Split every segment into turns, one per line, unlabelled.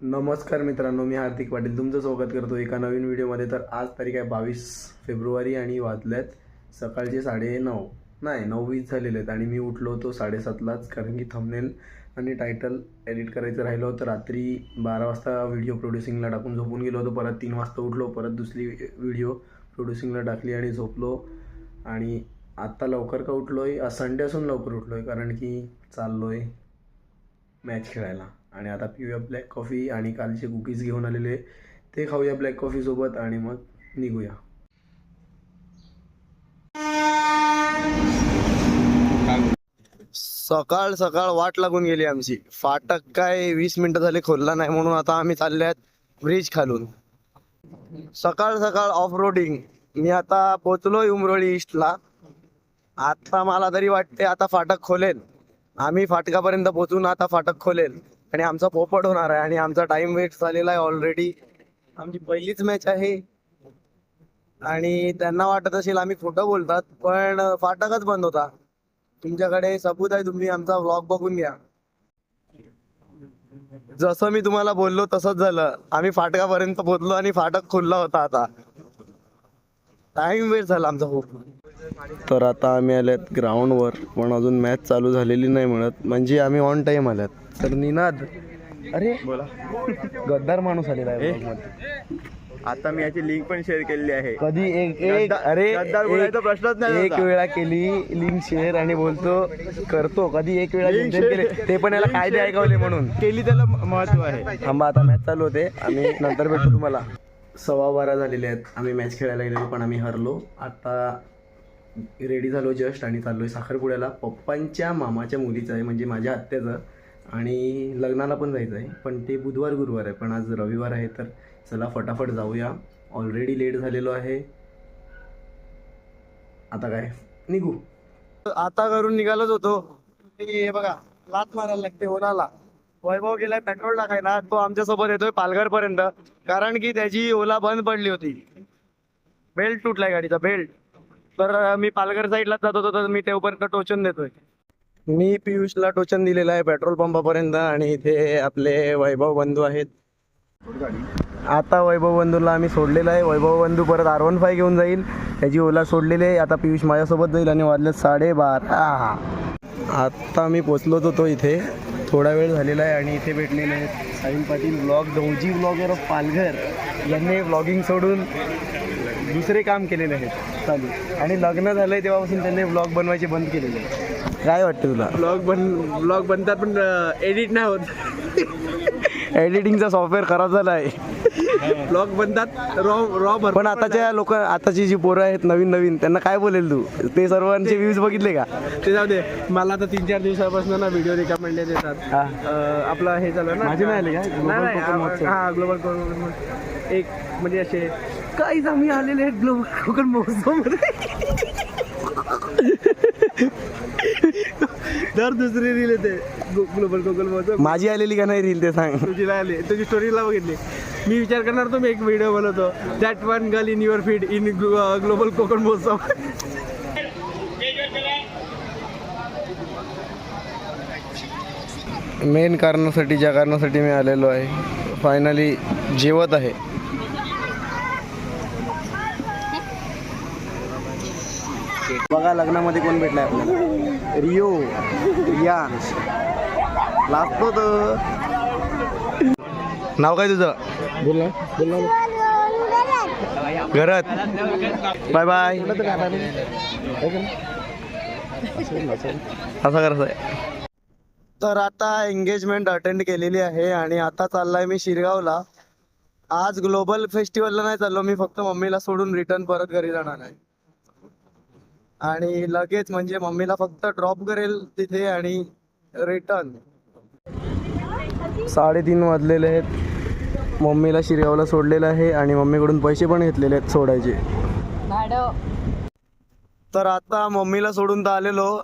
नमस्कार मित्रांनो, मी हार्दिक पाटील तुमचं स्वागत करतो एका नवीन व्हिडिओमध्ये. तर आज तारीख आहे 22 फेब्रुवारी आणि वाजल्यात सकाळचे 9:30 नाही 9:20 झालेले आहेत. आणि मी उठलो होतो 7:30लाच, कारण की थंबनेल आणि टायटल एडिट करायचं राहिलं होतं. रात्री 12 वाजता व्हिडिओ प्रोड्युसिंगला टाकून झोपून गेलो होतो. परत 3 वाजता उठलो, परत दुसरी व्हिडिओ प्रोड्युसिंगला टाकली आणि झोपलो. आणि आत्ता लवकर का उठलो आहे, आज संडे असून लवकर उठलो आहे, कारण की चाललो आहे मॅच खेळायला. आणि आता पिऊया ब्लॅक कॉफी, आणि कालचे कुकीज घेऊन आलेले ते खाऊया ब्लॅक कॉफीसोबत आणि मग निघूया. सकाळ सकाळ वाट लागून गेली आमची. फाटक काय 20 मिनिटं झाले खोलला नाही, म्हणून आता आम्ही चालल्यात ब्रिज खालून. सकाळ सकाळ ऑफ रोडिंग. मी आता पोचलोय उमरोळी ईस्टला. आता मला तरी वाटते आता फाटक खोलेल, आम्ही फाटकापर्यंत पोहोचून आता फाटक खोलेल आणि आमचा पोपट होणार आहे. आणि आमचा टाइम वेस्ट झालेला आहे ऑलरेडी. आमची पहिलीच मॅच आहे आणि त्यांना वाटत असेल आम्ही खोटं बोलतात, पण फाटकच बंद होता. तुमच्याकडे सबूत आहे, तुम्ही आमचा व्लॉग बघून घ्या. जसं मी तुम्हाला बोललो तसंच झालं. आम्ही फाटकापर्यंत पोहोचलो आणि फाटक खोलला होता. आता टाइम वेस्ट झाला आमचा खूप. तर आता आम्ही आल्यात ग्राउंडवर, पण अजून मॅच चालू झालेली नाही म्हणत, म्हणजे आम्ही ऑन टाइम आल्यात. तर निनाद, अरे बोला, गद्दार माणूस आलेला आहे.
आता मी याची लिंक पण शेअर केलेली आहे.
कधी
गद्दार बोलायचा प्रश्नच नाही.
एक वेळा केली लिंक शेअर आणि बोलतो करतो, कधी एक वेळा केले ते पण याला कायदे ऐकवले म्हणून
केली, त्याला महत्व आहे.
थांबा, आता मॅच चालू होते, आम्ही नंतर भेटतो तुम्हाला. 12:15 झालेले आहेत. आम्ही मॅच खेळायला गेलेलो पण आम्ही हरलो. आता रेडी झालो जस्ट आणि चाललोय साखरपुड्याला. पप्पांच्या मामाच्या मुलीचं आहे, म्हणजे माझ्या आत्याचं, आणि लग्नाला पण जायचं आहे, पण ते बुधवार गुरुवार आहे, पण आज रविवार आहे. तर चला फटाफट जाऊया, ऑलरेडी लेट झालेलो आहे. आता काय निघू. आता घरून निघालोच होतो. हे बघा, लात मारायला लागते ओलाला. वैभव गेलाय पेट्रोल टाकायला, तो आमच्यासोबत येतोय पालघर पर्यंत, कारण की त्याची ओला बंद पडली होती. बेल्ट तुटलाय गाडीचा, बेल्ट. तर मी पालघर साईडला जात होतो, तर मी तेवपर्यंत टोचन देतोय. मी पियुषला टोचन दिलेलं आहे पेट्रोल पंपापर्यंत, आणि इथे आपले वैभव बंधू आहेत. आता वैभव बंधूला आम्ही सोडलेलं आहे. वैभव बंधू परत R15 घेऊन जाईल, त्याची ओला सोडलेली आहे. आता पियुष माझ्यासोबत जाईल आणि वाजले 12:30. आत्ता मी पोचलोच होतो इथे, थोडा वेळ झालेला आहे. आणि इथे भेटलेले आहेत साहिल पाटील ब्लॉग, दौजी ब्लॉगर ऑफ पालघर. यांनी ब्लॉगिंग सोडून दुसरे काम केलेले आहेत चालू, आणि लग्न झालंय तेव्हापासून त्यांनी ब्लॉग बनवायचे बंद केलेले आहे. काय वाटतं तुला?
ब्लॉग बनतात पण एडिट नाही होत.
एडिटिंगचा सॉफ्टवेअर खराब झाला आहे.
ब्लॉग बनतात रॉ.
पण आताच्या लोक, आताची जी पोरं आहेत नवीन त्यांना काय बोलेल तू? ते सर्वांचे व्ह्यूज बघितले का?
ते जाऊ दे. मला आता 3-4 दिवसापासून ना व्हिडिओ रिकमेंडेड येतात. आपलं हे झालं ना,
माझे नाही आले का?
ग्लोबल कोकण. एक म्हणजे असे काहीच आम्ही आलेले आहेत ग्लोबल कोकण महोत्सवमध्ये. दर दुसरी रील येते ग्लोबल कोकण महोत्सव.
माझी आलेली का नाही रील ते सांग.
तुझी आली, तुझी स्टोरीला बघितली. मी विचार करणार तो मी एक व्हिडिओ बनवतो, that one girl in your feed in global Konkan महोत्सव.
मेन कारणासाठी, ज्या कारणासाठी मी आलेलो आहे, फायनली जेवत आहे. बघा लग्नामध्ये कोण भेटलाय आपल्याला. रियांश लागतो तर. नाव काय तुझं? बोल ना. घरात. Bye bye. असं करायचं आहे. तर आता एंगेजमेंट अटेंड केलेली आहे आणि आता चाललाय मी शिरगावला. आज ग्लोबल फेस्टिवलला नाही चाललो मी, फक्त मम्मीला सोडून रिटर्न परत घरी जाणार आहे. आणि लगेच म्हणजे मम्मीला फक्त ड्रॉप करेल तिथे आणि रिटर्न. 3:30 वाजलेले आहेत. मम्मीला शिरगावला सोडलेलं आहे आणि मम्मीकडून पैसे पण घेतलेले आहेत सोडायचे. तर आता मम्मीला सोडून तर आलेलो,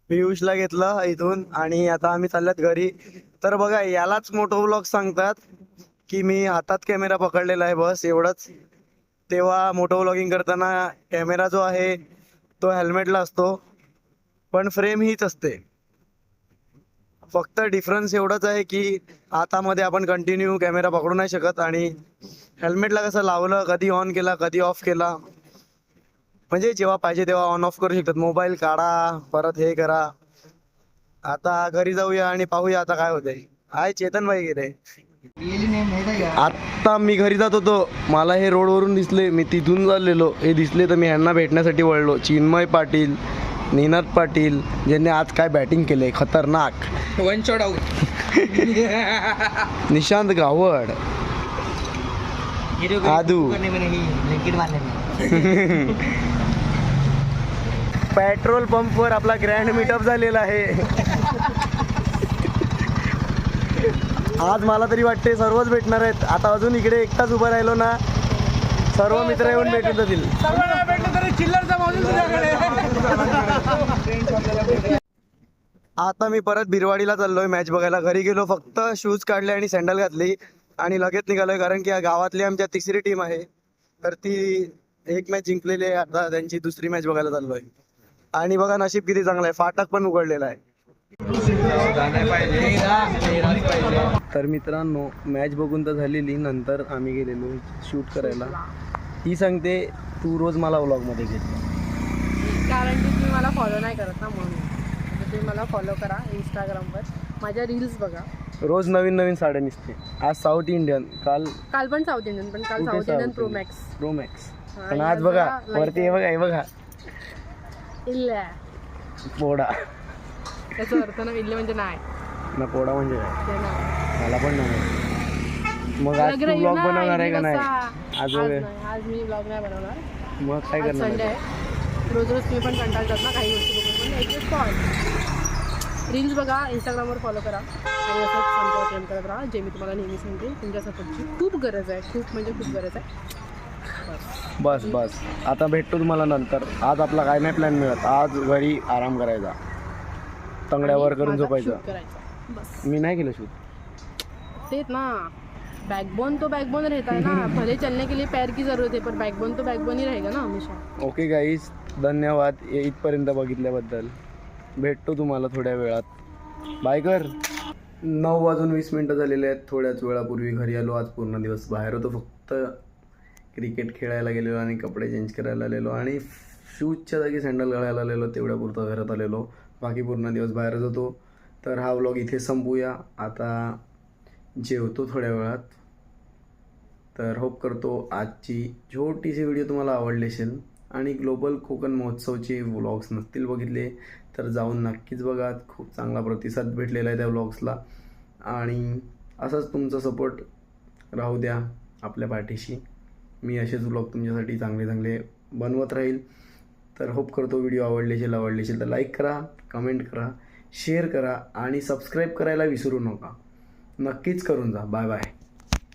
पियुषला घेतलं इथून आणि आता आम्ही चालल्यात घरी. तर बघा, यालाच मोठो व्लॉग सांगतात की मी हातात कॅमेरा पकडलेला आहे, बस एवढंच. तेव्हा मोठो व्लॉगिंग करताना कॅमेरा जो आहे तो हेल्मेटला असतो, पण फ्रेम हीच असते. फक्त डिफरन्स एवढंच आहे की हातामध्ये आपण कंटिन्यू कॅमेरा पकडू नाही शकत आणि हेल्मेटला कसं लावलं कधी ऑन केला कधी ऑफ केला म्हणजे जेव्हा पाहिजे तेव्हा ऑन ऑफ करू शकतात. मोबाईल काढा परत हे करा. आता घरी जाऊया आणि पाहूया आता काय होतंय. हाय चेतन भाई गेले. आता मी घरी जात होतो मला हे रोडवरून दिसले मी तिथून चाललेलो हे दिसले तर मी यांना भेटण्यासाठी वळलो. चिन्मय पाटील निनाद पाटील ज्यांनी आज काय बॅटिंग केले खतरनाक.
One shot out.
Nishant Gawad आदू पेट्रोल पंपवर आपला ग्रँड मीटअप झालेला आहे. आज मला तरी वाटते सर्वच भेटणार आहेत. आता अजून इकडे एकटाच उभा राहिलो ना सर्व मित्र येऊन भेटून जातील. आता मी परत बिरवाडीला चाललोय मॅच बघायला. घरी गेलो फक्त शूज काढले आणि सँडल घातली आणि लगेच निघालोय कारण की या गावातली आमच्या तिसरी टीम आहे तर ती एक मॅच जिंकलेली आहे. आता त्यांची दुसरी मॅच बघायला चाललोय आणि बघा नशीब किती चांगलं आहे फाटक पण उघडलेला आहे. तर मित्रांनो मॅच बघून तर झालेली नंतर आम्ही गेलेलो शूट करायला. ती सांगते तू रोज मला व्लॉगमध्ये घेतलं
कारण की तुम्ही मला फॉलो नाही करत ना म्हणून. तुम्ही मला फॉलो करा इंस्टाग्रामवर माझ्या रील्स बघा.
रोज नवीन नवीन साड्या निघते. आज साऊथ इंडियन काल
पण साऊथ इंडियन पण काल साऊथ इंडियन प्रो मॅक्स
पण आज बघा वरती हे बघा हे बघा
इल्ल्या
पोडा.
त्याचा अर्थ ना इल्ले म्हणजे नाही
ना पोडा म्हणजे काय
ते नाही.
मला पण नाही. मग आज तू ब्लॉग बनवणार आहे का नाही? आज
आज मी ब्लॉग नाही बनवणार.
मग काय
आज
करणार
संडे आहे. रोज तुम्ही पण कंटाळतात ना काही गोष्टी बघून पण एक दिवस कॉल रील्स बघा इंस्टाग्रामवर फॉलो करा आणि असंच आमच्यावर प्रेम करत राहा जे मी तुम्हाला नेहमी सांगते. तुमच्या सपोर्टची खूप गरज आहे खूप म्हणजे खूप गरज आहे.
बस बस आता भेटतो तुम्हाला नंतर. आज आपला काय नाही प्लॅन मिळत. आज घरी आराम करायचा तंगड्यावर करून
माझा
झोपायचं.
shoot करायचा बस
मी नाही केलं शूट.
तेच ना बैकबोन तो बैकबोन रहता है ना. भले चलने के लिए पैर की जरूरत है पर बैकबोन तो बैकबोन ही रहेगा ना हमेशा.
ओके गाईज धन्यवाद इथपर्यंत बघितल्याबद्दल. भेटतो तुम्हाला थोड्या वेळात. बाय कर. 9:20 झालेले आहेत. थोड्याच वेळापूर्वी घरी आलो. आज पूर्ण दिवस बाहेर होतो फक्त क्रिकेट खेळायला गेलेलो आणि कपडे चेंज करायला आलेलो आणि शूजच्या जागी सँडल घालायला आलेलो. तेवढ्यापुरतं घरात आलेलो. बाकी पूर्ण दिवस बाहेरच होतो. तर हा व्लॉग इथे संपूया. आता जेवतो थोड्या वेळात. तर होप करतो आजची छोटीशी व्हिडिओ तुम्हाला आवडली असेल आणि ग्लोबल कोकण महोत्सवचे व्लॉग्स नसतील बघितले तर जाऊन नक्कीच बघा. खूप चांगला प्रतिसाद भेटलेला आहे त्या व्लॉग्सला आणि असाच तुमचा सपोर्ट राहू द्या आपल्या पाठीशी. मी असेच व्लॉग तुमच्यासाठी चांगले चांगले बनवत राहील. तर होप करतो व्हिडिओ आवडले असेल तर लाईक करा, कमेंट करा, शेअर करा आणि सबस्क्राईब करायला विसरू नका. नक्कीच करून जा. Bye bye.